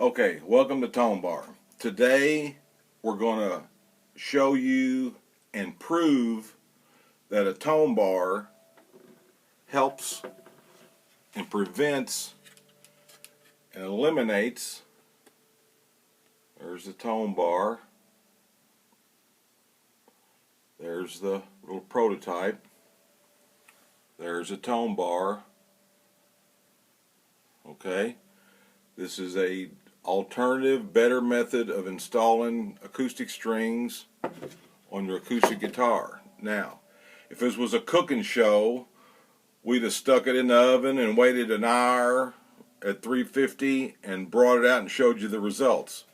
Okay, welcome to ToneBar. Today we're going to show you and prove that a ToneBar helps and prevents and eliminates. There's the ToneBar. There's the little prototype. There's a ToneBar. Okay, this is a alternative, better method of installing acoustic strings on your acoustic guitar. Now, if this was a cooking show, we'd have stuck it in the oven and waited an hour at 350 and brought it out and showed you the results.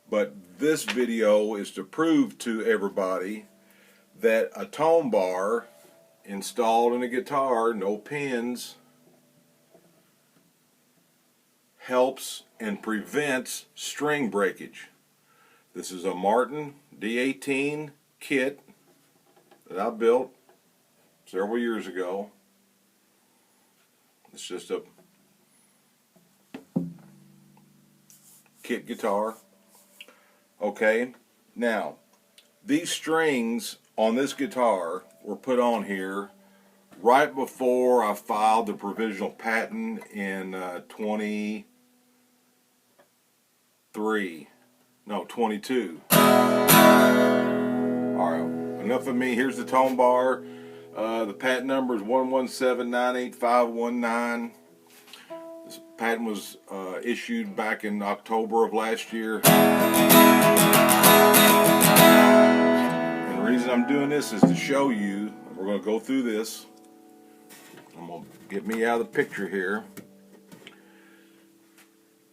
But this video is to prove to everybody that a ToneBar installed in a guitar, no pins, helps and prevents string breakage. This is a Martin D18 kit that I built several years ago. It's just a kit guitar. Okay, now these strings on this guitar were put on here right before I filed the provisional patent in 22. Alright, enough of me. Here's the ToneBar. The patent number is 117988519. This patent was issued back in October of last year. And the reason I'm doing this is to show you, we're going to go through this. I'm going to get me out of the picture here.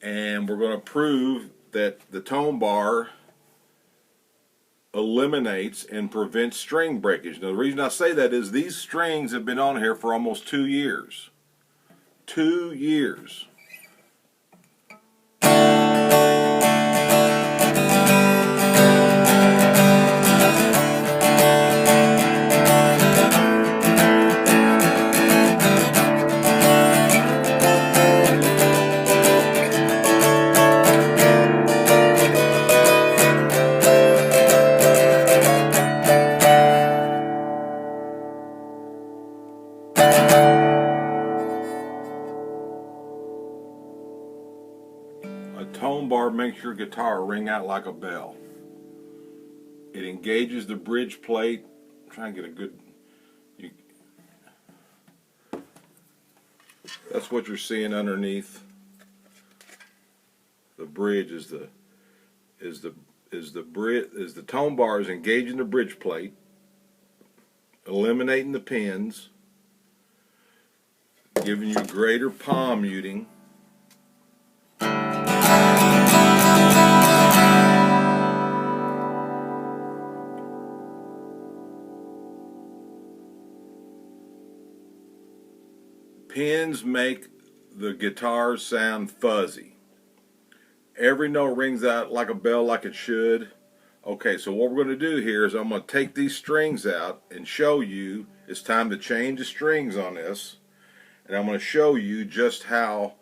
And we're going to prove that the ToneBar eliminates and prevents string breakage. Now, the reason I say that is these strings have been on here for almost 2 years. 2 years. A ToneBar makes your guitar ring out like a bell. It engages the bridge plate. Try and get a good. That's what you're seeing underneath. The bridge is the ToneBar is engaging the bridge plate, eliminating the pins, giving you greater palm muting. Pins make the guitar sound fuzzy. Every note rings out like a bell, like it should. Okay, so what we're going to do here is I'm going to take these strings out and show you it's time to change the strings on this. And I'm going to show you just how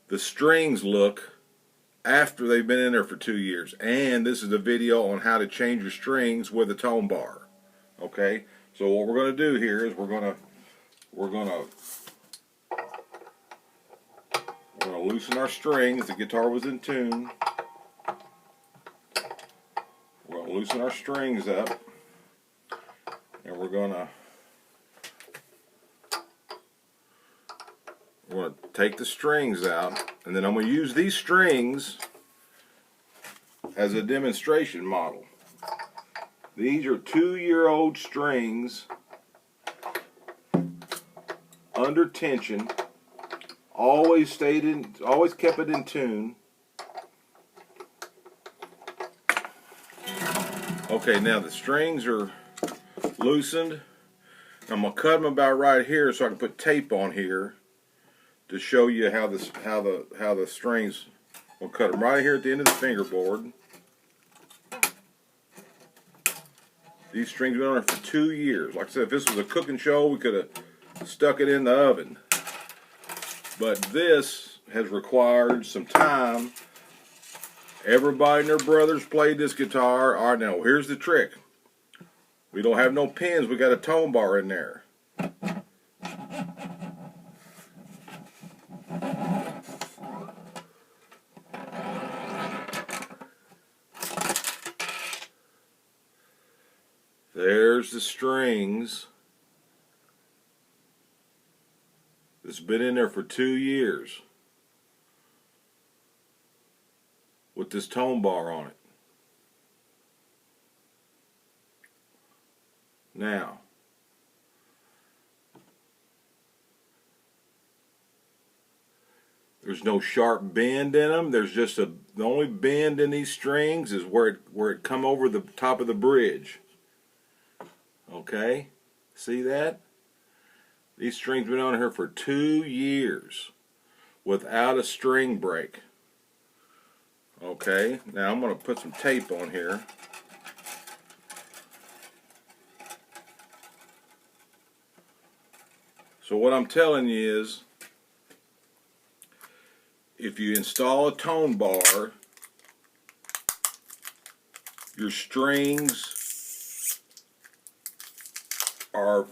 the strings look after they've been in there for 2 years. And this is a video on how to change your strings with a ToneBar. Okay, so what we're going to do here is we're going to loosen our strings. The guitar was in tune. We're going to loosen our strings up, and we're going to take the strings out, and then I'm going to use these strings as a demonstration model. These are 2-year-old strings under tension. Always kept it in tune. Okay, now the strings are loosened. I'm gonna cut them about right here so I can put tape on here to show you how the strings. We'll cut them right here at the end of the fingerboard. These strings have been on there for 2 years. Like I said, if this was a cooking show, we could have stuck it in the oven. But this has required some time Everybody and their brothers played this guitar. All right, now here's the trick. We don't have no pins. We got a tone bar in there. There's the strings. It's been in there for 2 years with this tone bar on it. Now, there's no sharp bend in them. There's just the only bend in these strings is where it come over the top of the bridge. Okay, see that? These strings been on here for 2 years without a string break. Okay, now I'm going to put some tape on here. So what I'm telling you is, if you install a tone bar, your strings are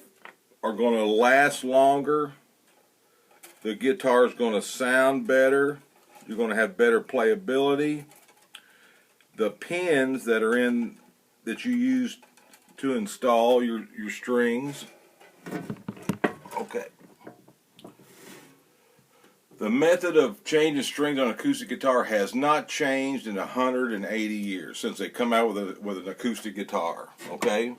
going to last longer. The guitar is going to sound better. You're going to have better playability. The pins that are in that you use to install your strings. Okay. The method of changing strings on an acoustic guitar has not changed in 180 years since they come out with an acoustic guitar. Okay.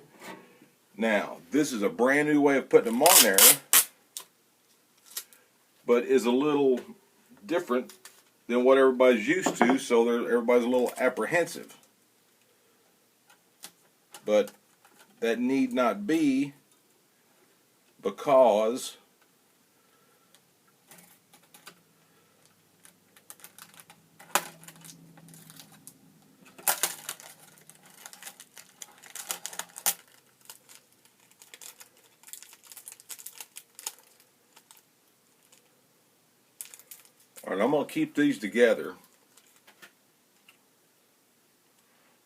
Now, this is a brand new way of putting them on there, but is a little different than what everybody's used to, so everybody's a little apprehensive. But that need not be, because all right, I'm going to keep these together.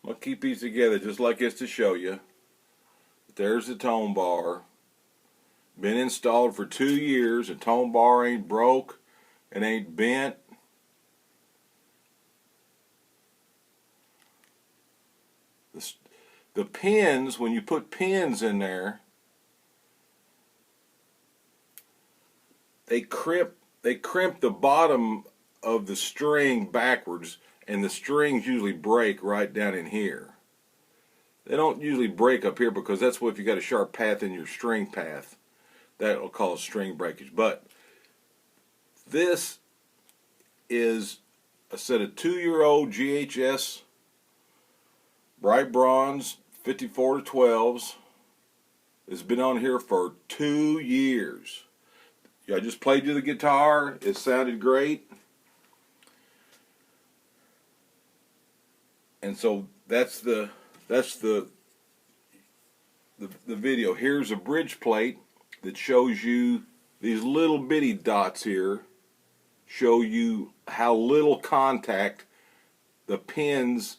I'm going to keep these together just like this to show you. There's the tone bar. Been installed for 2 years. The tone bar ain't broke. It ain't bent. The pins, when you put pins in there, they crimp the bottom of the string backwards, and the strings usually break right down in here. They don't usually break up here because that's what, if you got a sharp path in your string path, that will cause string breakage. But this is a set of 2-year-old GHS bright bronze 54 to 12s. It's been on here for 2 years. I just played you the guitar. It sounded great. And so that's the video. Here's a bridge plate that shows you these little bitty dots here. Show you how little contact the pins,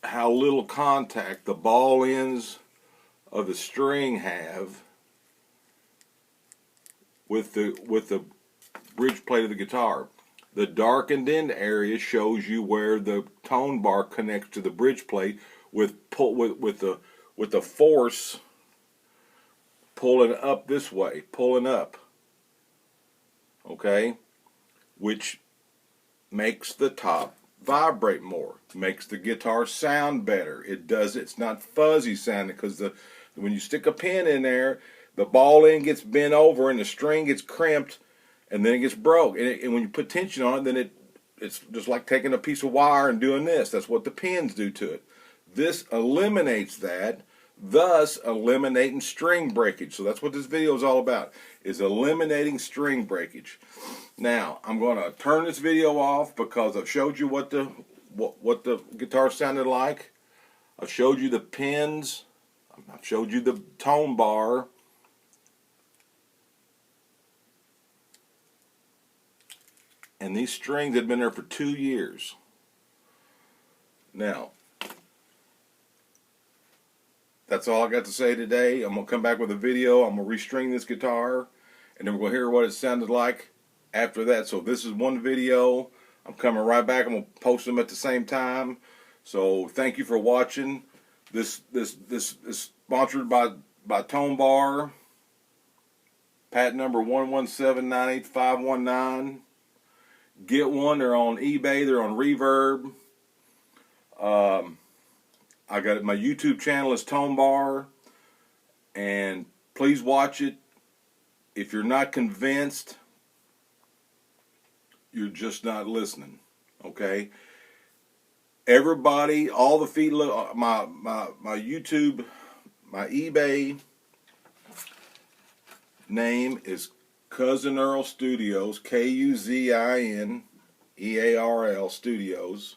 how little contact the ball ends of the string have with the bridge plate of the guitar. The darkened end area shows you where the tone bar connects to the bridge plate with the force pulling up this way, pulling up. Okay, which makes the top vibrate more, makes the guitar sound better. It's not fuzzy sounding, because when you stick a pin in there, the ball end gets bent over and the string gets crimped, and then it gets broke. And when you put tension on it, then it's just like taking a piece of wire and doing this. That's what the pins do to it. This eliminates that, thus eliminating string breakage. So that's what this video is all about, is eliminating string breakage. Now, I'm going to turn this video off because I've showed you what the guitar sounded like. I've showed you the pins. I've showed you the tone bar. And these strings had been there for 2 years. Now, that's all I got to say today. I'm going to come back with a video. I'm going to restring this guitar, and then we're going to hear what it sounded like after that. So this is one video. I'm coming right back. I'm going to post them at the same time. So thank you for watching. This is sponsored by ToneBar. Patent number 117985519. Get one. They're on eBay. They're on Reverb. I got it. My YouTube channel is ToneBar, and please watch it. If you're not convinced, you're just not listening. Okay. Everybody, all the feed. My YouTube, my eBay name is Cousin Earl Studios, KUZINEARL Studios.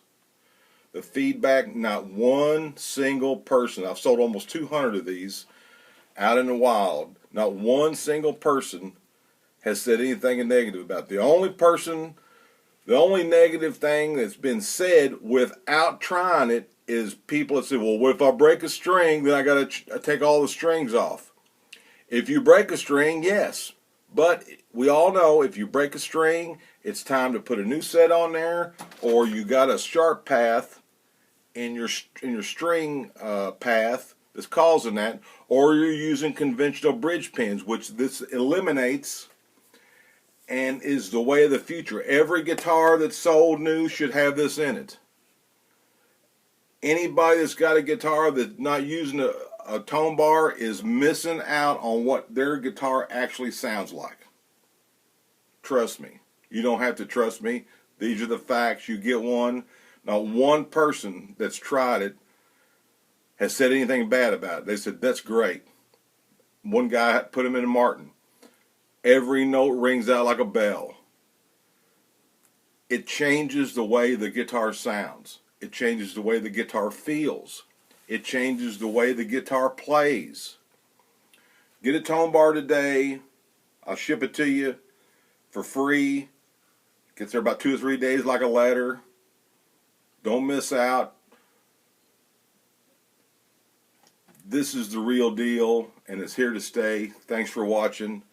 The feedback, not one single person, I've sold almost 200 of these out in the wild, not one single person has said anything negative about it. The only negative thing that's been said without trying it is people that say, well, if I break a string, then I got to take all the strings off. If you break a string, yes. But we all know if you break a string, it's time to put a new set on there, or you got a sharp path in your string path that's causing that, or you're using conventional bridge pins, which this eliminates and is the way of the future. Every guitar that's sold new should have this in it. Anybody that's got a guitar that's not using a tone bar is missing out on what their guitar actually sounds like. Trust me. You don't have to trust me. These are the facts. You get one. Not one person that's tried it has said anything bad about it. They said, that's great. One guy put him in a Martin. Every note rings out like a bell. It changes the way the guitar sounds. It changes the way the guitar feels. It changes the way the guitar plays. Get a tone bar today. I'll ship it to you for free. Gets there about 2 or 3 days like a letter. Don't miss out. This is the real deal, and it's here to stay. Thanks for watching.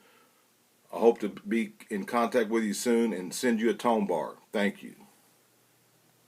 I hope to be in contact with you soon and send you a tone bar. Thank you.